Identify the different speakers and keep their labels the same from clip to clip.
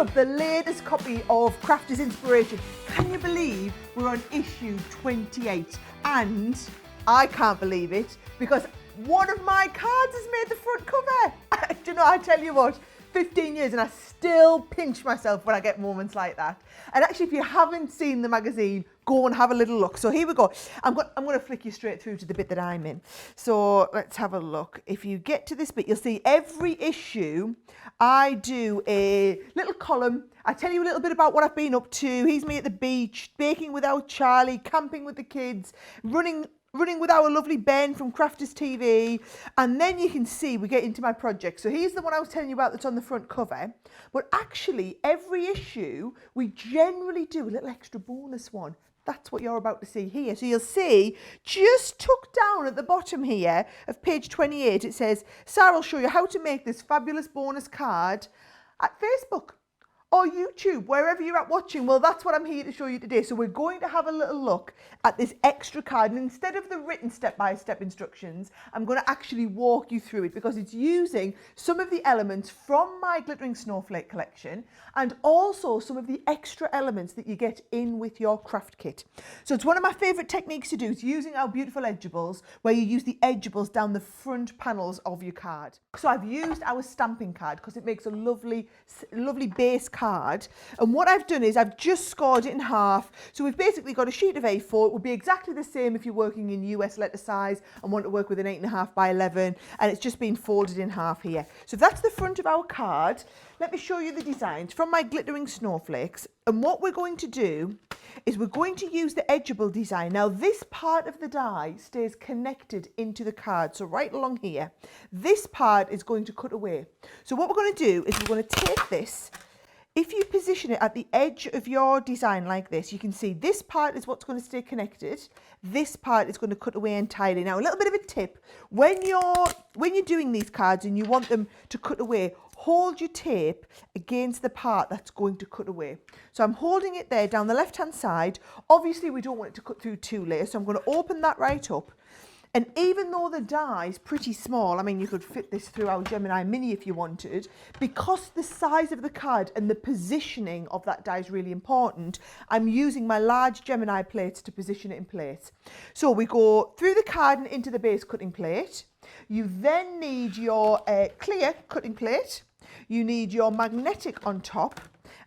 Speaker 1: up the latest copy of Crafters Inspiration. Can you believe we're on issue 28? And I can't believe it because one of my cards has made the front cover. Do you know, I tell you what, 15 years and I still pinch myself when I get moments like that. And actually, if you haven't seen the magazine, go and have a little look. So here we go. I'm going to flick you straight through to the bit that I'm in. So let's have a look. If you get to this bit, you'll see every issue I do a little column. I tell you a little bit about what I've been up to. Here's me at the beach, baking without Charlie, camping with the kids, running with our lovely Ben from Crafters TV, and then you can see we get into my project. So here's the one I was telling you about that's on the front cover, but actually every issue we generally do a little extra bonus one. That's what you're about to see here. So you'll see just tucked down at the bottom here of page 28, it says, Sara will show you how to make this fabulous bonus card at Facebook or YouTube, wherever you're at watching. Well, that's what I'm here to show you today. So we're going to have a little look at this extra card. And instead of the written step-by-step instructions, I'm going to actually walk you through it because it's using some of the elements from my Glittering Snowflake collection and also some of the extra elements that you get in with your craft kit. So it's one of my favorite techniques to do. It's using our beautiful edgeables, where you use the edgeables down the front panels of your card. So I've used our stamping card because it makes a lovely base card. And what I've done is I've just scored it in half. So we've basically got a sheet of A4. It would be exactly the same if you're working in US letter size and want to work with an 8.5 by 11. And it's just been folded in half here. So that's the front of our card. Let me show you the designs from my Glittering Snowflakes. And what we're going to do is we're going to use the edgeable design. Now this part of the die stays connected into the card. So right along here, this part is going to cut away. So what we're going to do is we're going to take this. If you position it at the edge of your design like this, you can see this part is what's going to stay connected. This part is going to cut away entirely. Now, a little bit of a tip, when you're doing these cards and you want them to cut away, hold your tape against the part that's going to cut away. So I'm holding it there down the left-hand side. Obviously, we don't want it to cut through two layers, so I'm going to open that right up. And even though the die is pretty small, I mean, you could fit this through our Gemini Mini if you wanted, because the size of the card and the positioning of that die is really important, I'm using my large Gemini plates to position it in place. So we go through the card and into the base cutting plate. You then need your clear cutting plate. You need your magnetic on top.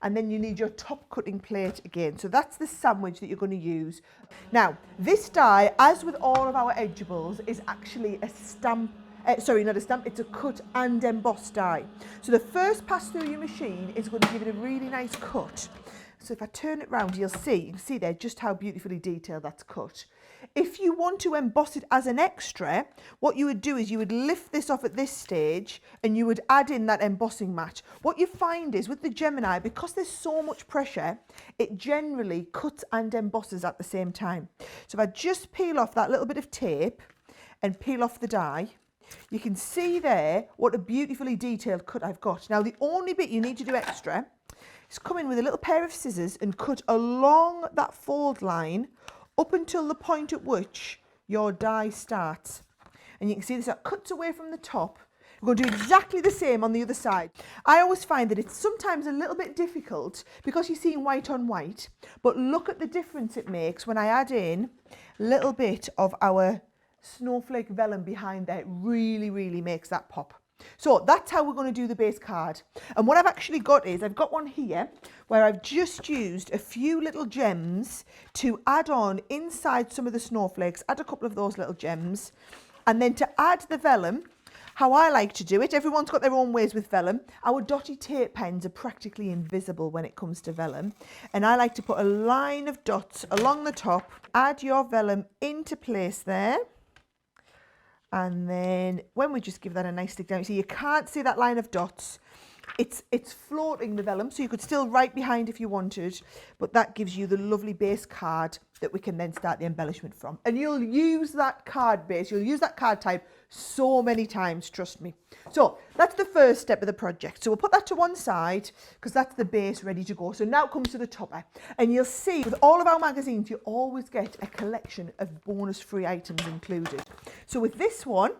Speaker 1: And then you need your top cutting plate again. So that's the sandwich that you're going to use. Now, this die, as with all of our edgeables, is actually a stamp, not a stamp, it's a cut and emboss die. So the first pass through your machine is going to give it a really nice cut. So if I turn it round, you can see there just how beautifully detailed that's cut. If you want to emboss it as an extra, what you would do is you would lift this off at this stage and you would add in that embossing mat. What you find is with the Gemini, because there's so much pressure, it generally cuts and embosses at the same time. So if I just peel off that little bit of tape and peel off the die, you can see there what a beautifully detailed cut I've got. Now, the only bit you need to do extra is come in with a little pair of scissors and cut along that fold line up until the point at which your die starts. And you can see this, that cuts away from the top. We're going to do exactly the same on the other side. I always find that it's sometimes a little bit difficult because you're seeing white on white, but look at the difference it makes when I add in a little bit of our snowflake vellum behind there. It really, really makes that pop. So that's how we're going to do the base card. And what I've actually got is, I've got one here where I've just used a few little gems to add on inside some of the snowflakes, add a couple of those little gems. And then to add the vellum, how I like to do it, everyone's got their own ways with vellum. Our dotty tape pens are practically invisible when it comes to vellum. And I like to put a line of dots along the top, add your vellum into place there. And then when we just give that a nice stick down, you see you can't see that line of dots. It's floating the vellum, so you could still write behind if you wanted, but that gives you the lovely base card that we can then start the embellishment from. And you'll use that card base, you'll use that card type so many times, trust me. So that's the first step of the project. So we'll put that to one side because that's the base ready to go. So now it comes to the topper. And you'll see with all of our magazines, you always get a collection of bonus free items included. So with this one,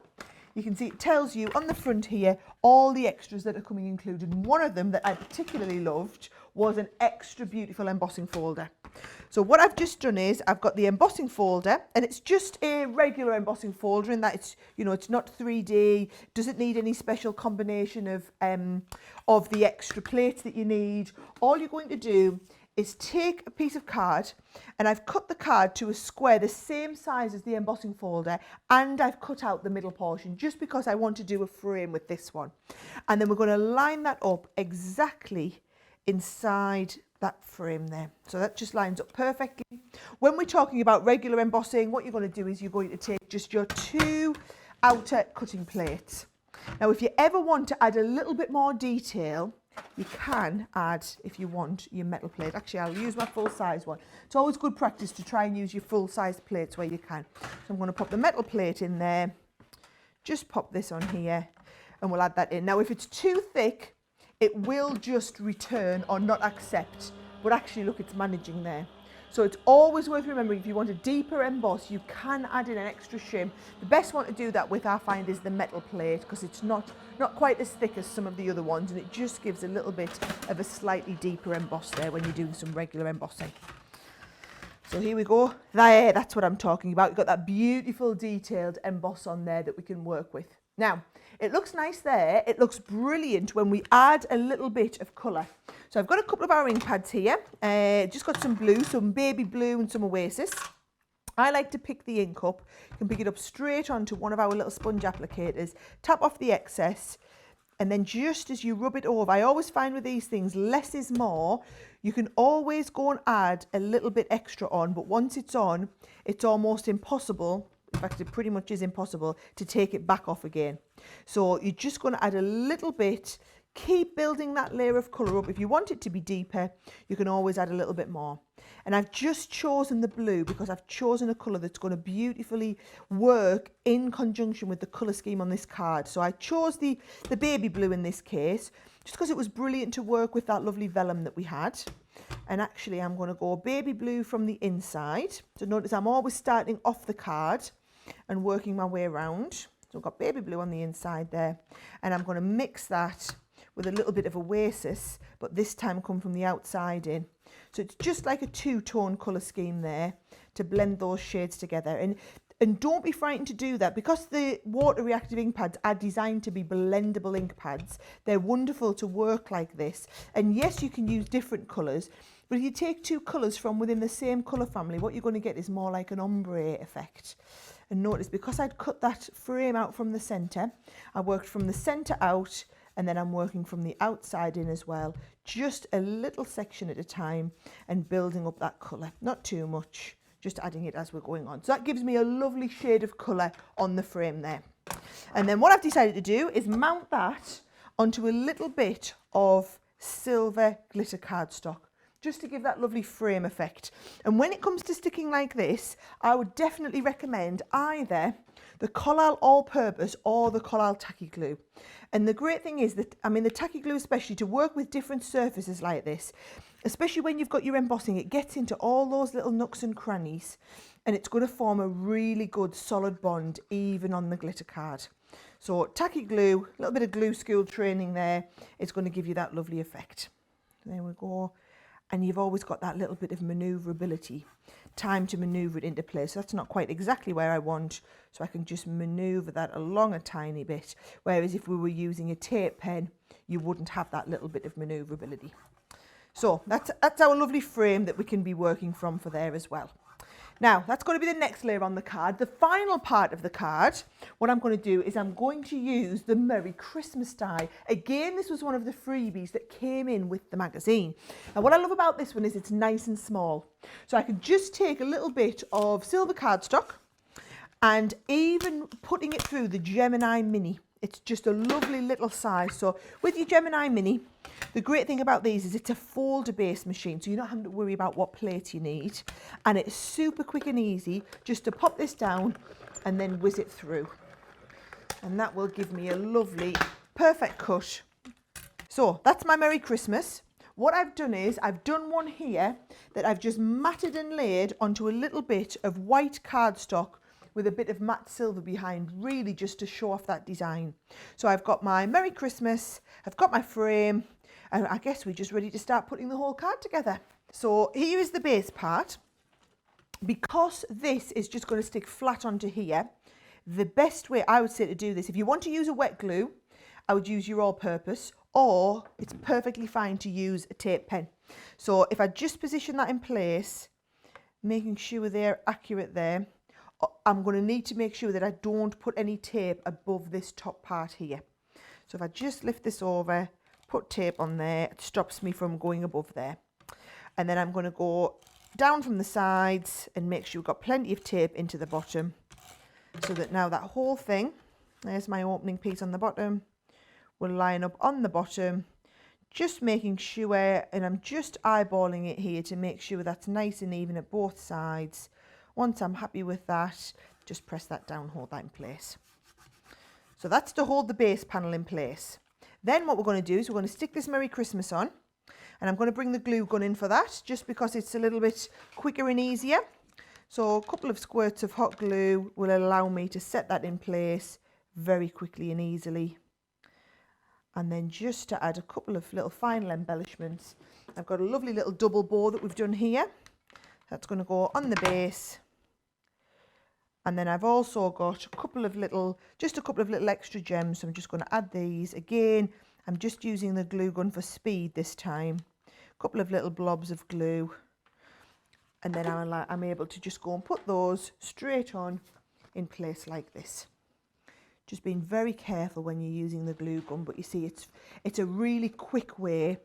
Speaker 1: you can see it tells you on the front here all the extras that are coming included. And one of them that I particularly loved was an extra beautiful embossing folder. So what I've just done is I've got the embossing folder, and it's just a regular embossing folder in that it's, you know, it's not 3D, doesn't need any special combination of the extra plates that you need. All you're going to do is take a piece of card, and I've cut the card to a square the same size as the embossing folder, and I've cut out the middle portion just because I want to do a frame with this one. And then we're going to line that up exactly inside that frame there. So that just lines up perfectly. When we're talking about regular embossing, what you're going to do is you're going to take just your 2 outer cutting plates. Now, if you ever want to add a little bit more detail, you can add, if you want, your metal plate. Actually, I'll use my full size one. It's always good practice to try and use your full size plates where you can. So I'm going to pop the metal plate in there, just pop this on here, and we'll add that in. Now, if it's too thick, it will just return or not accept, but actually look, it's managing there. So it's always worth remembering, if you want a deeper emboss, you can add in an extra shim. The best one to do that with, I find, is the metal plate, because it's not quite as thick as some of the other ones, and it just gives a little bit of a slightly deeper emboss there when you're doing some regular embossing. So here we go. There, that's what I'm talking about. You've got that beautiful detailed emboss on there that we can work with. Now, it looks nice there. It looks brilliant when we add a little bit of colour. So I've got a couple of our ink pads here. Just got some blue, some baby blue and some Oasis. I like to pick the ink up. You can pick it up straight onto one of our little sponge applicators, tap off the excess, and then just as you rub it over, I always find with these things, less is more. You can always go and add a little bit extra on, but once it's on, it's almost impossible. In fact, it pretty much is impossible to take it back off again. So you're just going to add a little bit, keep building that layer of colour up. If you want it to be deeper, you can always add a little bit more. And I've just chosen the blue because I've chosen a colour that's going to beautifully work in conjunction with the colour scheme on this card. So I chose the baby blue in this case, just because it was brilliant to work with that lovely vellum that we had. And actually I'm going to go baby blue from the inside. So notice I'm always starting off the card and working my way around. So I've got baby blue on the inside there, and I'm going to mix that with a little bit of Oasis, but this time come from the outside in. So it's just like a two-tone colour scheme there to blend those shades together. And don't be frightened to do that, because the water reactive ink pads are designed to be blendable ink pads. They're wonderful to work like this. And yes, you can use different colours, but if you take 2 colours from within the same colour family, what you're going to get is more like an ombre effect. And notice, because I'd cut that frame out from the centre, I worked from the centre out, and then I'm working from the outside in as well, just a little section at a time and building up that colour. Not too much, just adding it as we're going on. So that gives me a lovely shade of colour on the frame there. And then what I've decided to do is mount that onto a little bit of silver glitter cardstock, just to give that lovely frame effect. And when it comes to sticking like this, I would definitely recommend either the Collal All-Purpose or the Collal Tacky Glue. And the great thing is that, I mean, the Tacky Glue especially, to work with different surfaces like this, especially when you've got your embossing, it gets into all those little nooks and crannies, and it's going to form a really good solid bond even on the glitter card. So Tacky Glue, a little bit of glue school training there, it's going to give you that lovely effect. There we go. And you've always got that little bit of manoeuvrability, time to manoeuvre it into place. So that's not quite exactly where I want, so I can just manoeuvre that along a tiny bit. Whereas if we were using a tape pen, you wouldn't have that little bit of manoeuvrability. So that's our lovely frame that we can be working from for there as well. Now, that's going to be the next layer on the card. The final part of the card, what I'm going to do is I'm going to use the Merry Christmas die. Again, this was one of the freebies that came in with the magazine. Now, what I love about this one is it's nice and small. So I can just take a little bit of silver cardstock and even putting it through the Gemini Mini. It's just a lovely little size. So with your Gemini Mini, the great thing about these is it's a folder-based machine, so you're not having to worry about what plate you need. And it's super quick and easy just to pop this down and then whiz it through. And that will give me a lovely, perfect cut. So that's my Merry Christmas. What I've done is I've done one here that I've just matted and laid onto a little bit of white cardstock with a bit of matte silver behind, really just to show off that design. So I've got my Merry Christmas, I've got my frame, and I guess we're just ready to start putting the whole card together. So here is the base part. Because this is just going to stick flat onto here, the best way I would say to do this, if you want to use a wet glue, I would use your all-purpose, or it's perfectly fine to use a tape pen. So if I just position that in place, making sure they're accurate there, I'm going to need to make sure that I don't put any tape above this top part here. So if I just lift this over, put tape on there, it stops me from going above there. And then I'm going to go down from the sides and make sure we've got plenty of tape into the bottom, so that now that whole thing, there's my opening piece on the bottom, will line up on the bottom, just making sure, and I'm just eyeballing it here to make sure that's nice and even at both sides. Once I'm happy with that, just press that down, hold that in place. So that's to hold the base panel in place. Then what we're going to do is we're going to stick this Merry Christmas on, and I'm going to bring the glue gun in for that, just because it's a little bit quicker and easier. So a couple of squirts of hot glue will allow me to set that in place very quickly and easily. And then just to add a couple of little final embellishments, I've got a lovely little double bow that we've done here. That's going to go on the base. And then I've also got just a couple of little extra gems. So I'm just going to add these. Again, I'm just using the glue gun for speed this time. A couple of little blobs of glue. And then I'm able to just go and put those straight on in place like this. Just being very careful when you're using the glue gun, but you see it's a really quick way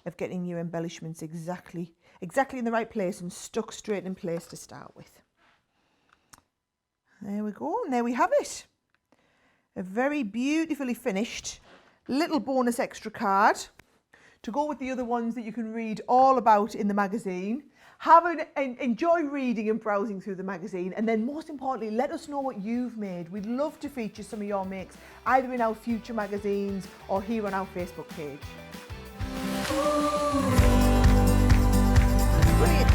Speaker 1: of getting your embellishments exactly in the right place and stuck straight in place to start with. There we go, and there we have it. A very beautifully finished little bonus extra card to go with the other ones that you can read all about in the magazine. Enjoy reading and browsing through the magazine, and then most importantly, let us know what you've made. We'd love to feature some of your makes either in our future magazines or here on our Facebook page. Brilliant.